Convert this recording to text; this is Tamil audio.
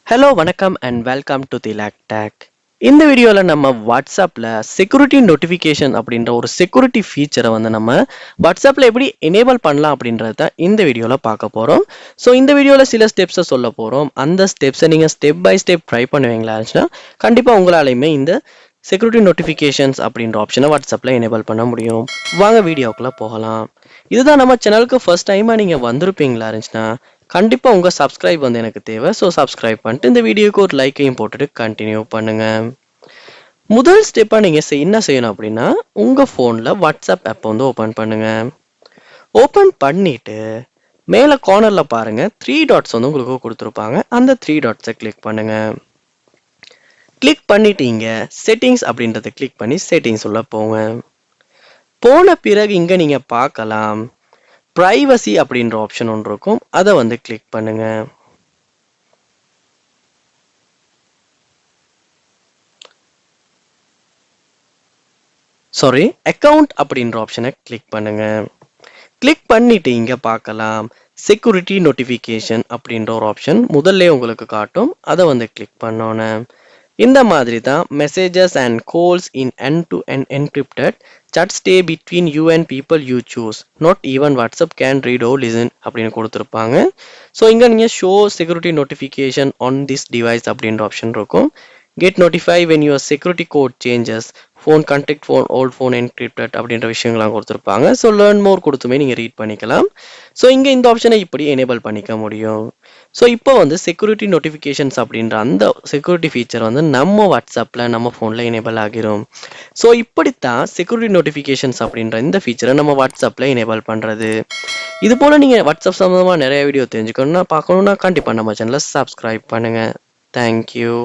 ஹலோ வணக்கம் and welcome to the lake tech. இந்த வீடியோவில் நம்ம வாட்ஸ்அப்பில் செக்யூரிட்டி நோட்டிஃபிகேஷன் அப்படின்ற ஒரு செக்யூரிட்டி ஃபீச்சரை நம்ம வாட்ஸ்அப்பில் எப்படி எனேபிள் பண்ணலாம் அப்படின்றத தான் இந்த வீடியோவில் பார்க்க போகிறோம். ஸோ இந்த வீடியோவில் சில ஸ்டெப்ஸை சொல்ல போகிறோம். அந்த ஸ்டெப்ஸை நீங்கள் ஸ்டெப் பை ஸ்டெப் ட்ரை பண்ணுவீங்களா இருந்துச்சுன்னா கண்டிப்பாக உங்களாலையுமே இந்த செக்யூரிட்டி நோட்டிஃபிகேஷன்ஸ் அப்படின்ற ஆப்ஷனை வாட்ஸ்அப்பில் எனேபிள் பண்ண முடியும். வாங்க வீடியோக்குள்ளே போகலாம். இதுதான் நம்ம சேனலுக்கு ஃபர்ஸ்ட் டைமாக நீங்கள் வந்திருப்பீங்களா இருந்துச்சுன்னா கண்டிப்பாக உங்கள் சப்ஸ்கிரைப் எனக்கு தேவை. ஸோ சப்ஸ்கிரைப் பண்ணிட்டு இந்த வீடியோக்கு ஒரு லைக்கையும் போட்டுட்டு கண்டினியூ பண்ணுங்க. முதல் ஸ்டெப்பாக நீங்கள் என்ன செய்யணும் அப்படின்னா உங்கள் ஃபோனில் வாட்ஸ்அப் ஆப் ஓப்பன் பண்ணுங்க. ஓப்பன் பண்ணிட்டு மேலே கார்னரில் பாருங்கள் 3 டாட்ஸ் உங்களுக்கு கொடுத்துருப்பாங்க. அந்த 3 டாட்ஸை கிளிக் பண்ணுங்க. கிளிக் பண்ணிட்டு இங்கே செட்டிங்ஸ் அப்படின்றத கிளிக் பண்ணி செட்டிங்ஸ் உள்ள போங்க. போன பிறகு இங்கே நீங்கள் பார்க்கலாம் பிரைவசி அப்படின்ற ஆப்ஷன் ஒன்று இருக்கும். அதை கிளிக் பண்ணுங்க. சாரி, அக்கவுண்ட் அப்படின்ற ஆப்ஷனை கிளிக் பண்ணுங்க. கிளிக் பண்ணிட்டு இங்க பார்க்கலாம் செக்யூரிட்டி நோட்டிஃபிகேஷன் அப்படின்ற ஒரு ஆப்ஷன் முதல்ல உங்களுக்கு காட்டும். அதை கிளிக் பண்ணோன்னு இந்த மாதிரி தான் messages and calls in end to end encrypted chat stay between you and people you choose, not even WhatsApp can read or listen அப்படின்னு கொடுத்துருப்பாங்க. ஸோ இங்கே நீங்கள் show security notification on this device அப்படின்ற ஆப்ஷன் இருக்கும். Get notify when your security code changes, phone contact phone old phone encrypted அப்படின்ற விஷயங்கள்லாம் கொடுத்துருப்பாங்க. ஸோ லேர்ன் மோர் கொடுத்துமே நீங்கள் ரீட் பண்ணிக்கலாம். ஸோ இங்கே இந்த ஆப்ஷனை இப்படி எனேபிள் பண்ணிக்க முடியும். ஸோ இப்போ செக்யூரிட்டி நோட்டிஃபிகேஷன்ஸ் அப்படின்ற அந்த செக்யூரிட்டி ஃபீச்சர் நம்ம வாட்ஸ்அப்பில் நம்ம ஃபோனில் எனேபிள் ஆகிரும். ஸோ இப்படித்தான் செக்யூரிட்டி நோட்டிஃபிகேஷன்ஸ் அப்படின்ற இந்த ஃபீச்சரை நம்ம வாட்ஸ்அப்பில் எனேபிள் பண்ணுறது. இது போல் நீங்கள் வாட்ஸ்அப் சம்மந்தமாக நிறைய வீடியோ தெரிஞ்சுக்கணும்னா பார்க்கணுன்னா கண்டிப்பாக நம்ம சேனலை சப்ஸ்கிரைப் பண்ணுங்கள். தேங்க்யூ.